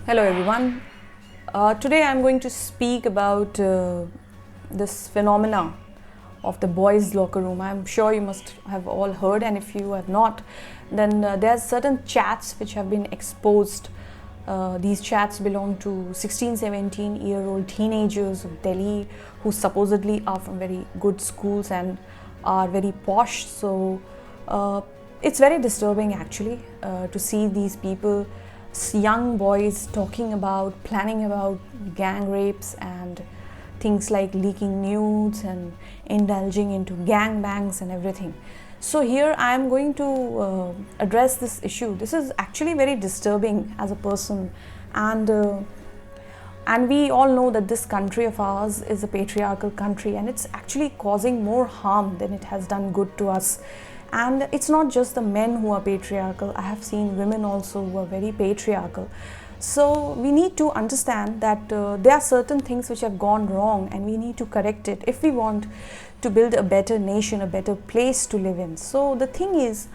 Hello everyone. Today I'm going to speak about this phenomena of the boys' locker room. I'm sure you must have all heard, and if you have not, then there's certain chats which have been exposed. These chats belong to 16, 17-year-old teenagers of Delhi who supposedly are from very good schools and are very posh. So it's very disturbing actually to see these people, young boys, talking about, planning about gang rapes and things like leaking nudes and indulging into gang bangs and everything. So here I am going to address this issue. This is actually very disturbing as a person, and we all know that this country of ours is a patriarchal country, and it's actually causing more harm than it has done good to us. And it's not just the men who are patriarchal. I have seen women also who are very patriarchal. So we need to understand that there are certain things which have gone wrong, and we need to correct it if we want to build a better nation, a better place to live in. So the thing is,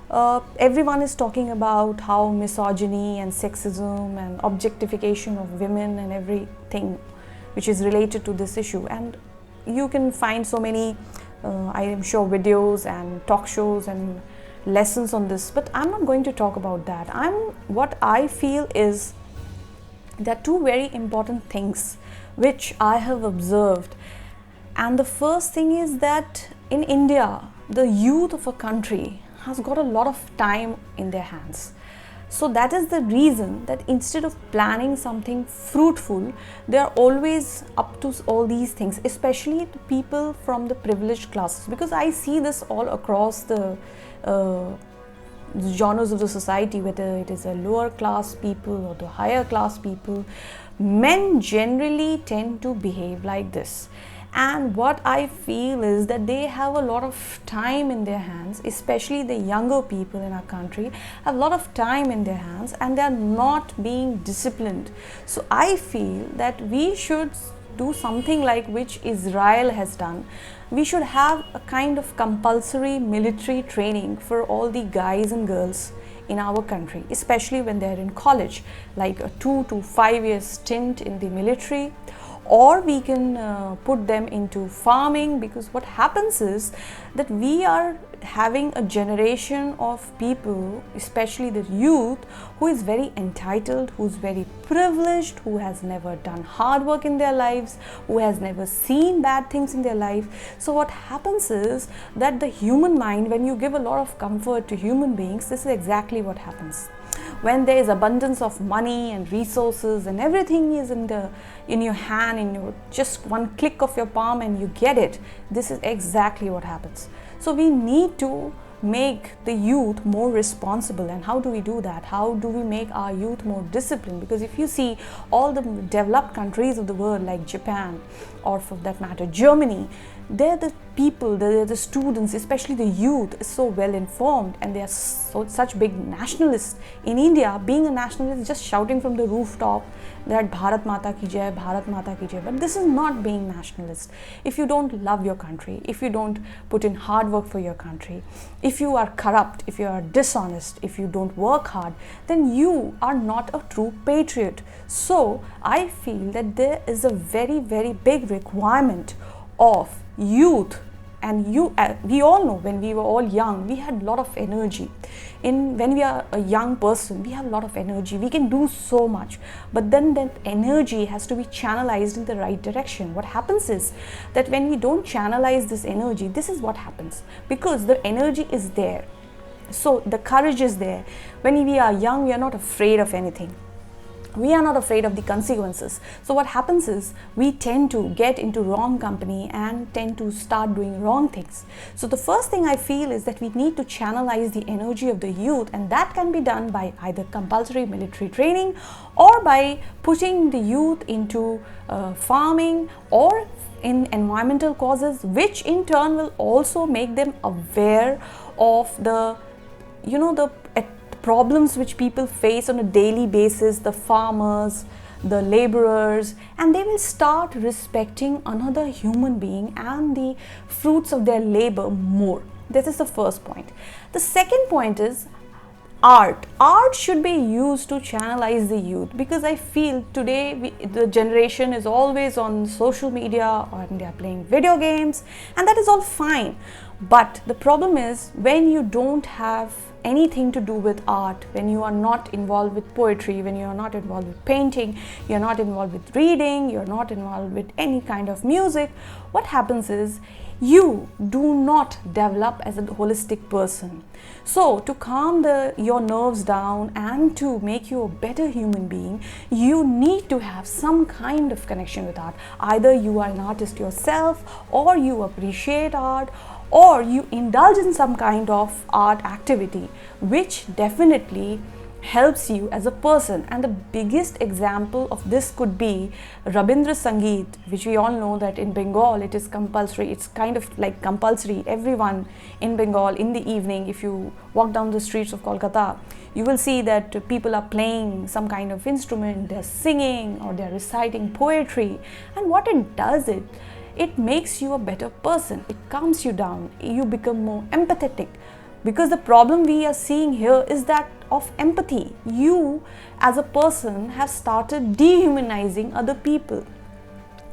everyone is talking about how misogyny and sexism and objectification of women and everything which is related to this issue, and you can find so many I am sure videos and talk shows and lessons on this, but I'm not going to talk about that. What I feel is that two very important things which I have observed. And the first thing is that in India, the youth of a country has got a lot of time in their hands. So that is the reason that instead of planning something fruitful, they are always up to all these things, especially the people from the privileged classes, because I see this all across the genres of the society, whether it is a lower class people or the higher class people. Men generally tend to behave like this. And what I feel is that they have a lot of time in their hands, especially the younger people in our country have a lot of time in their hands, and they are not being disciplined. So I feel that we should do something like which Israel has done. We should have a kind of compulsory military training for all the guys and girls in our country, especially when they're in college, like a 2 to 5 year stint in the military. Or we can put them into farming, because what happens is that we are having a generation of people, especially the youth, who is very entitled, who's very privileged, who has never done hard work in their lives, who has never seen bad things in their life. So what happens is that the human mind, when you give a lot of comfort to human beings, this is exactly what happens. When there is abundance of money and resources and everything is in your hand, in your just one click of your palm, and you get it, this is exactly what happens. So we need to make the youth more responsible. And how do we do that? How do we make our youth more disciplined? Because if you see all the developed countries of the world, like Japan, or for that matter Germany, they're the people, they're the students, especially the youth, is so well informed, and they are such big nationalists. In India, being a nationalist is just shouting from the rooftop that Bharat Mata ki jai, Bharat Mata ki jai. But this is not being nationalist. If you don't love your country, if you don't put in hard work for your country, if you are corrupt, if you are dishonest, if you don't work hard, then you are not a true patriot. So I feel that there is a very, very big requirement of youth. And we all know, when we were all young, we had a lot of energy. When we are a young person, we have a lot of energy, we can do so much, but then that energy has to be channelized in the right direction. What happens is that when we don't channelize this energy, this is what happens, because the energy is there, so the courage is there. When we are young, we are not afraid of anything. We are not afraid of the consequences. So what happens is we tend to get into wrong company and tend to start doing wrong things. So the first thing I feel is that we need to channelize the energy of the youth, and that can be done by either compulsory military training, or by putting the youth into farming, or in environmental causes, which in turn will also make them aware of the problems which people face on a daily basis, the farmers, the laborers, and they will start respecting another human being and the fruits of their labor more. This is the first point. The second point is, art should be used to channelize the youth, because I feel today the generation is always on social media and they are playing video games, and that is all fine. But the problem is when you don't have anything to do with art, when you are not involved with poetry, when you are not involved with painting, you're not involved with reading, you're not involved with any kind of music, what happens is you do not develop as a holistic person. So to calm your nerves down and to make you a better human being, you need to have some kind of connection with art. Either you are an artist yourself, or you appreciate art, or you indulge in some kind of art activity, which definitely helps you as a person. And the biggest example of this could be Rabindra Sangeet, which we all know that in Bengal it is compulsory. It's kind of like compulsory. Everyone in Bengal in the evening, if you walk down the streets of Kolkata, you will see that people are playing some kind of instrument, they're singing or they're reciting poetry. And what it does, it makes you a better person. It calms you down. You become more empathetic. Because the problem we are seeing here is that of empathy. You as a person have started dehumanizing other people.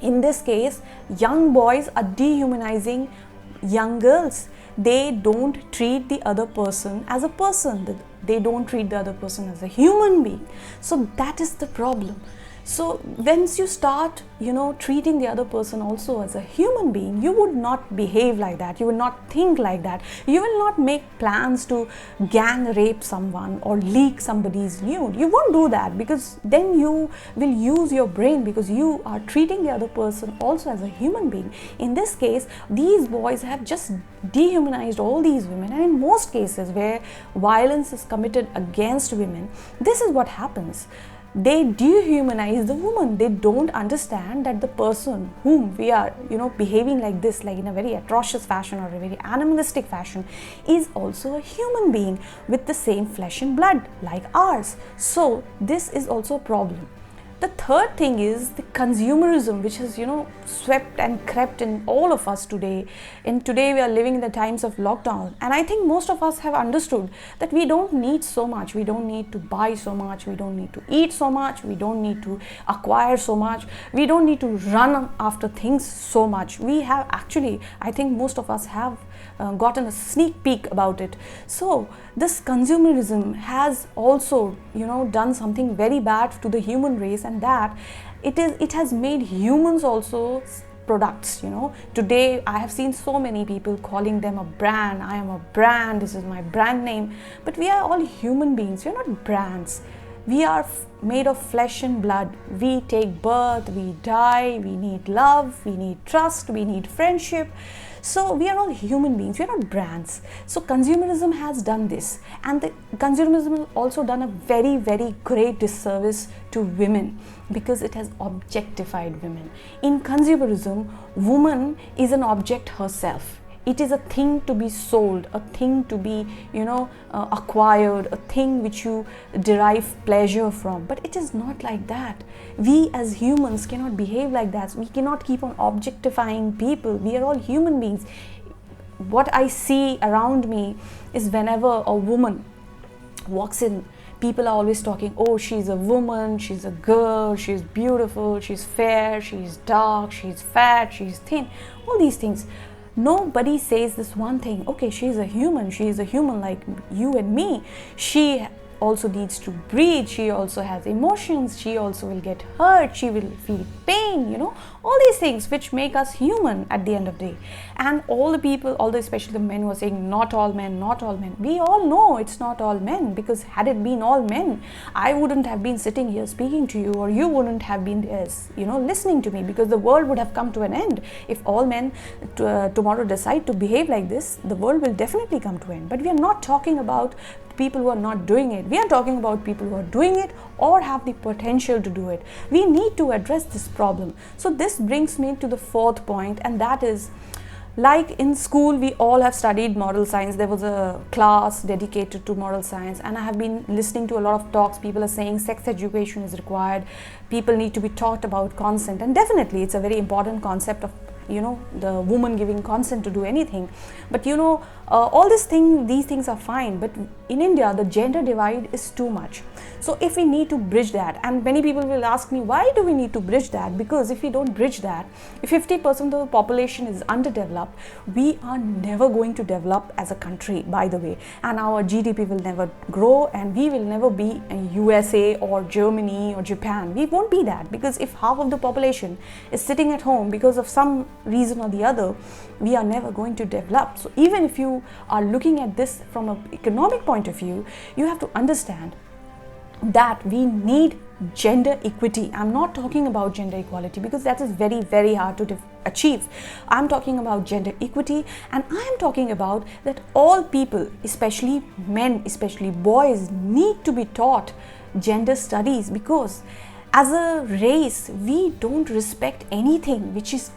In this case, young boys are dehumanizing young girls. They don't treat the other person as a person. They don't treat the other person as a human being. So that is the problem. So once you start, treating the other person also as a human being, you would not behave like that. You will not think like that. You will not make plans to gang rape someone or leak somebody's nude. You won't do that, because then you will use your brain, because you are treating the other person also as a human being. In this case, these boys have just dehumanized all these women, and in most cases where violence is committed against women, this is what happens. They dehumanize the woman. They don't understand that the person whom we are, behaving like this, like in a very atrocious fashion or a very animalistic fashion, is also a human being with the same flesh and blood like ours. So this is also a problem. The third thing is the consumerism, which has, swept and crept in all of us today. And today we are living in the times of lockdown. And I think most of us have understood that we don't need so much. We don't need to buy so much. We don't need to eat so much. We don't need to acquire so much. We don't need to run after things so much. We have actually, I think most of us have gotten a sneak peek about it. So this consumerism has also, done something very bad to the human race, and that it has made humans also products. Today I have seen so many people calling them a brand. I am a brand, this is my brand name. But we are all human beings. We are not brands. We are made of flesh and blood. We take birth, we die, we need love, we need trust, we need friendship. So we are all human beings, we are not brands. So consumerism has done this, and the consumerism has also done a very, very great disservice to women, because it has objectified women. In consumerism, woman is an object herself. It is a thing to be sold, a thing to be, acquired, a thing which you derive pleasure from. But it is not like that. We as humans cannot behave like that. We cannot keep on objectifying people. We are all human beings. What I see around me is whenever a woman walks in, people are always talking, oh, she's a woman, she's a girl, she's beautiful, she's fair, she's dark, she's fat, she's thin, all these things. Nobody says this one thing, okay, she's a human like you and me. She also needs to breathe, she also has emotions, she also will get hurt, she will feel pain, all these things which make us human at the end of the day. And all the people, especially the men who are saying not all men, we all know it's not all men, because had it been all men, I wouldn't have been sitting here speaking to you, or you wouldn't have been listening to me, because the world would have come to an end. If all men tomorrow decide to behave like this, the world will definitely come to an end. But we are not talking about people who are not doing it. We are talking about people who are doing it or have the potential to do it. We need to address this problem. So this brings me to the fourth point, and that is, like in school, we all have studied moral science. There was a class dedicated to moral science, and I have been listening to a lot of talks. People are saying sex education is required. People need to be taught about consent, and definitely it's a very important concept of the woman giving consent to do anything. But these things are fine, but in India the gender divide is too much. So if we need to bridge that, and many people will ask me, why do we need to bridge that? Because if we don't bridge that, if 50% of the population is underdeveloped, we are never going to develop as a country, by the way, and our GDP will never grow, and we will never be in USA or Germany or Japan. We won't be that, because if half of the population is sitting at home because of some reason or the other, we are never going to develop. So even if you are looking at this from an economic point of view, you have to understand that we need gender equity. I'm not talking about gender equality, because that is very, very hard to achieve. I'm talking about gender equity, and I am talking about that all people, especially men, especially boys, need to be taught gender studies, because as a race we don't respect anything which is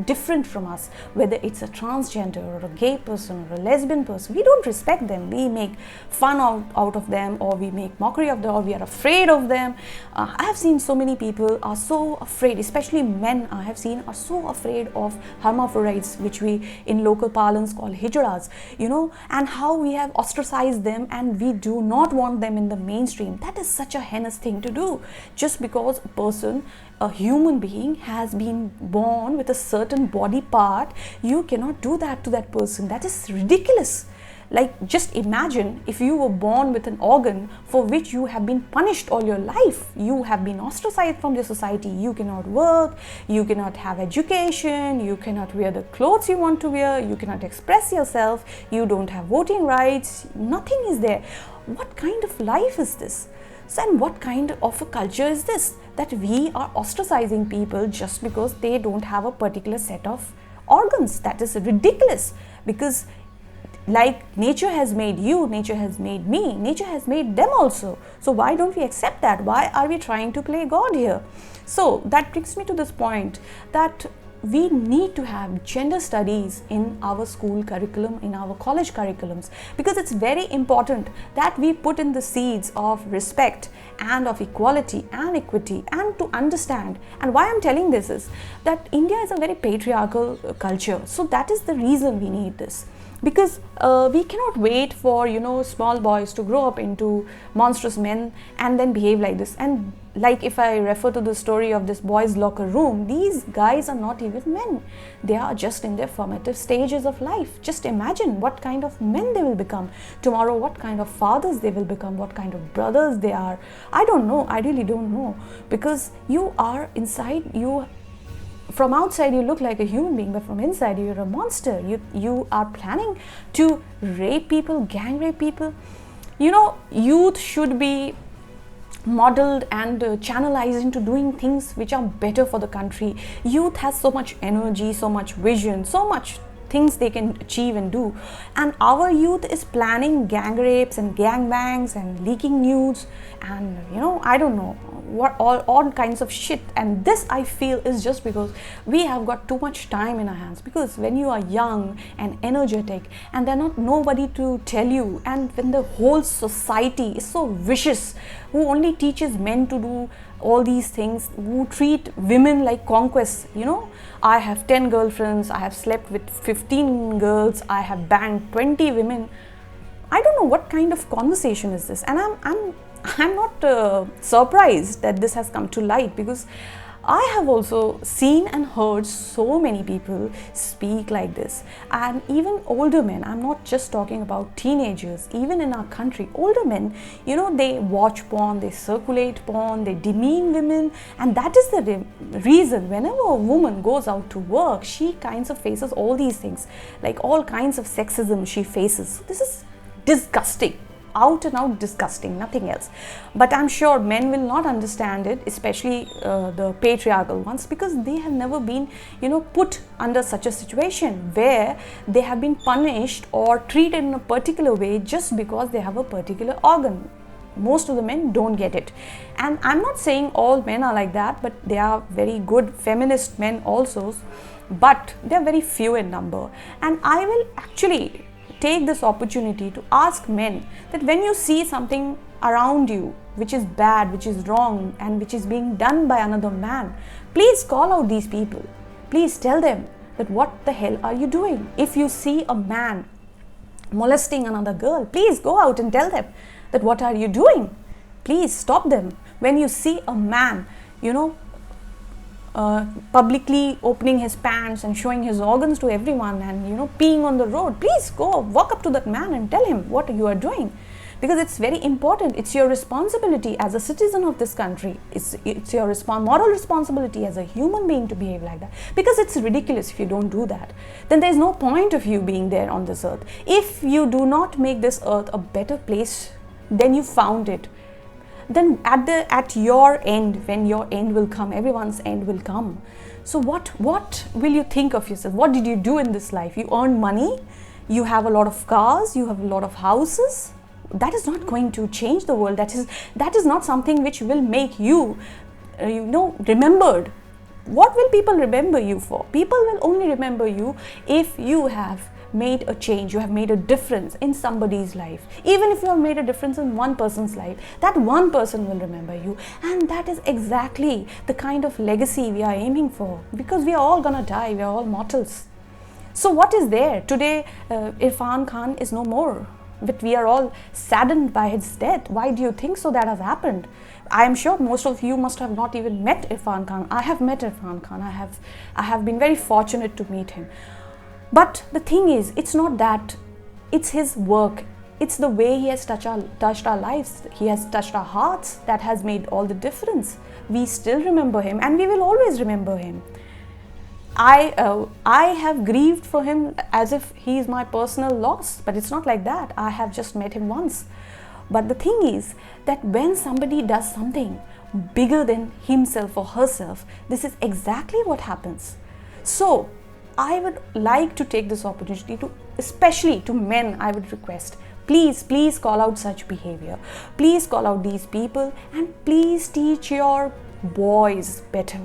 different from us, whether it's a transgender or a gay person or a lesbian person. We don't respect them. We make fun out of them, or we make mockery of them, or we are afraid of them. I have seen so many people are so afraid, especially men I have seen are so afraid of hermaphrodites, which we in local parlance call hijras, and how we have ostracized them, and we do not want them in the mainstream. That is such a heinous thing to do. Just because a human being has been born with a certain body part, you cannot do that to that person. That is ridiculous. Like, just imagine if you were born with an organ for which you have been punished all your life. You have been ostracized from the society. You cannot work, you cannot have education, you cannot wear the clothes you want to wear, you cannot express yourself, you don't have voting rights, nothing is there. What kind of life is this? And what kind of a culture is this, that we are ostracizing people just because they don't have a particular set of organs? That is ridiculous, because like nature has made you, nature has made me, nature has made them also. So why don't we accept that? Why are we trying to play God here? So that brings me to this point, that we need to have gender studies in our school curriculum, in our college curriculums, because it's very important that we put in the seeds of respect and of equality and equity, and to understand. And why I'm telling this is that India is a very patriarchal culture. So that is the reason we need this, because we cannot wait for small boys to grow up into monstrous men and then behave like this. And like, if I refer to the story of this boys' locker room, these guys are not even men. They are just in their formative stages of life. Just imagine what kind of men they will become tomorrow, what kind of fathers they will become, what kind of brothers they are. I don't know. I really don't know, because you are inside, from outside you look like a human being, but from inside you're a monster. You are planning to rape people, gang rape people. Youth should be modeled and channelized into doing things which are better for the country. Youth has so much energy, so much vision, so much things they can achieve and do, and our youth is planning gang rapes and gang bangs and leaking nudes and I don't know what, all kinds of shit. And this, I feel, is just because we have got too much time in our hands. Because when you are young and energetic and there's not nobody to tell you, and when the whole society is so vicious, who only teaches men to do all these things, who treat women like conquests. I have 10 girlfriends, I have slept with 15 girls, I have banged 20 women. I don't know what kind of conversation is this, and I'm not surprised that this has come to light, because I have also seen and heard so many people speak like this. And even older men, I'm not just talking about teenagers, even in our country, older men, they watch porn, they circulate porn, they demean women. And that is the reason whenever a woman goes out to work, she kinds of faces all these things, like all kinds of sexism she faces. This is disgusting. Out and out disgusting, nothing else. But I'm sure men will not understand it, especially the patriarchal ones, because they have never been put under such a situation where they have been punished or treated in a particular way just because they have a particular organ. Most of the men don't get it, and I'm not saying all men are like that, but they are very good feminist men also, but they are very few in number. And I will actually take this opportunity to ask men that when you see something around you which is bad, which is wrong, and which is being done by another man, please call out these people. Please tell them that what the hell are you doing? If you see a man molesting another girl, please go out and tell them that what are you doing? Please stop them. When you see a man, publicly opening his pants and showing his organs to everyone and peeing on the road, please go walk up to that man and tell him what you are doing, because it's very important. It's your responsibility as a citizen of this country. It's your moral responsibility as a human being to behave like that, because it's ridiculous if you don't do that. Then there's no point of you being there on this earth. If you do not make this earth a better place than you found it, then at your end, when your end will come, everyone's end will come. So what will you think of yourself? What did you do in this life? You earn money, you have a lot of cars, you have a lot of houses. That is not going to change the world. That is not something which will make you remembered. What will people remember you for? People will only remember you if you have made a change, you have made a difference in somebody's life. Even if you have made a difference in one person's life, that one person will remember you. And that is exactly the kind of legacy we are aiming for, because we are all gonna die, we are all mortals. So what is there? Today, Irfan Khan is no more, but we are all saddened by his death. Why do you think so that has happened? I am sure most of you must have not even met Irfan Khan. I have met Irfan Khan. I have been very fortunate to meet him. But the thing is, it's not that, it's his work. It's the way he has touched our lives. He has touched our hearts that has made all the difference. We still remember him, and we will always remember him. I have grieved for him as if he is my personal loss, but it's not like that. I have just met him once. But the thing is that when somebody does something bigger than himself or herself, this is exactly what happens. So I would like to take this opportunity to, especially to men, I would request, please call out such behavior. Please call out these people, and please teach your boys better.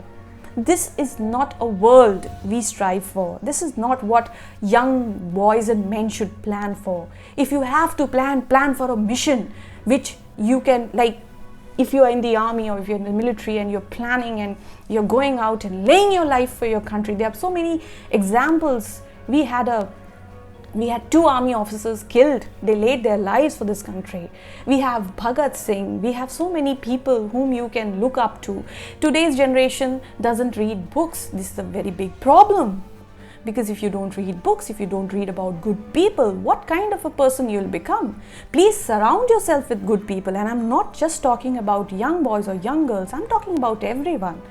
This is not a world we strive for. This is not what young boys and men should plan for. If you have to plan for a mission which you can, like, if you are in the army or if you're in the military and you're planning and you're going out and laying your life for your country. There are so many examples. We had 2 army officers killed. They laid their lives for this country. We have Bhagat Singh. We have so many people whom you can look up to. Today's generation doesn't read books. This is a very big problem. Because if you don't read books, if you don't read about good people, what kind of a person you'll become? Please surround yourself with good people. And I'm not just talking about young boys or young girls. I'm talking about everyone.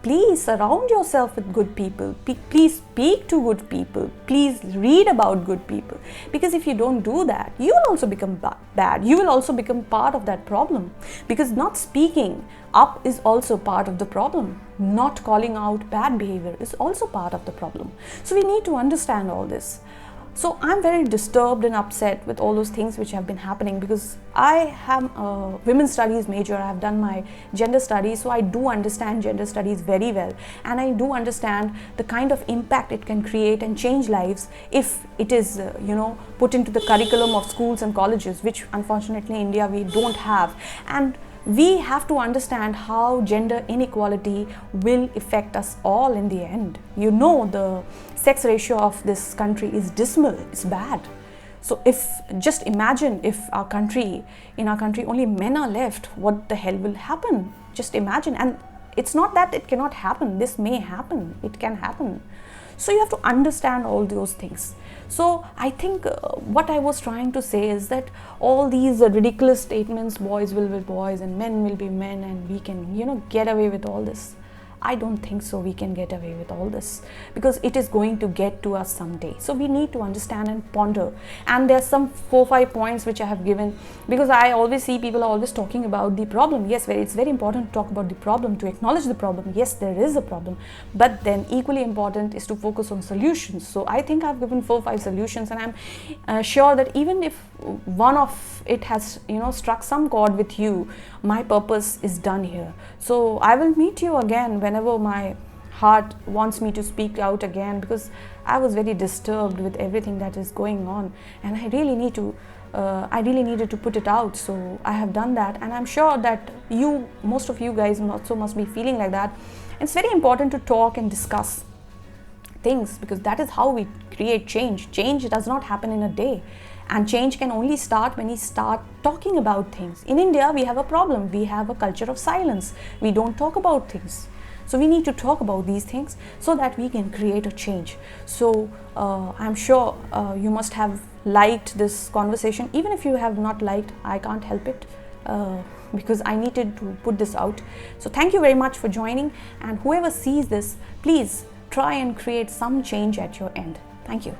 Please surround yourself with good people. Please speak to good people. Please read about good people. Because if you don't do that, you will also become bad. You will also become part of that problem. Because not speaking up is also part of the problem. Not calling out bad behavior is also part of the problem. So we need to understand all this. So I'm very disturbed and upset with all those things which have been happening, because I am a women's studies major. I have done my gender studies, so I do understand gender studies very well, and I do understand the kind of impact it can create and change lives if it is put into the curriculum of schools and colleges, which unfortunately in India we don't have. And we have to understand how gender inequality will affect us all in the end. The sex ratio of this country is dismal, it's bad. So just imagine if in our country only men are left, what the hell will happen? Just imagine. And it's not that it cannot happen, this may happen, it can happen. So you have to understand all those things. So I think what I was trying to say is that all these ridiculous statements, boys will be boys and men will be men, and we can, get away with all this. I don't think so we can get away with all this, because it is going to get to us someday. So we need to understand and ponder. And there's some 4-5 points which I have given, because I always see people are always talking about the problem. Yes, it's very important to talk about the problem, to acknowledge the problem. Yes, there is a problem, but then equally important is to focus on solutions. So I think I've given 4-5 solutions, and I'm sure that even if one of it has struck some chord with you, my purpose is done here. So I will meet you again whenever my heart wants me to speak out again, because I was very disturbed with everything that is going on, and I really needed to put it out. So I have done that, and I'm sure that most of you guys also must be feeling like that. It's very important to talk and discuss, things, because that is how we create change. Change does not happen in a day, and change can only start when we start talking about things. In India, we have a problem. We have a culture of silence. We don't talk about things. So we need to talk about these things so that we can create a change. So I'm sure you must have liked this conversation. Even if you have not liked, I can't help it, because I needed to put this out. So thank you very much for joining, and whoever sees this, please try and create some change at your end. Thank you.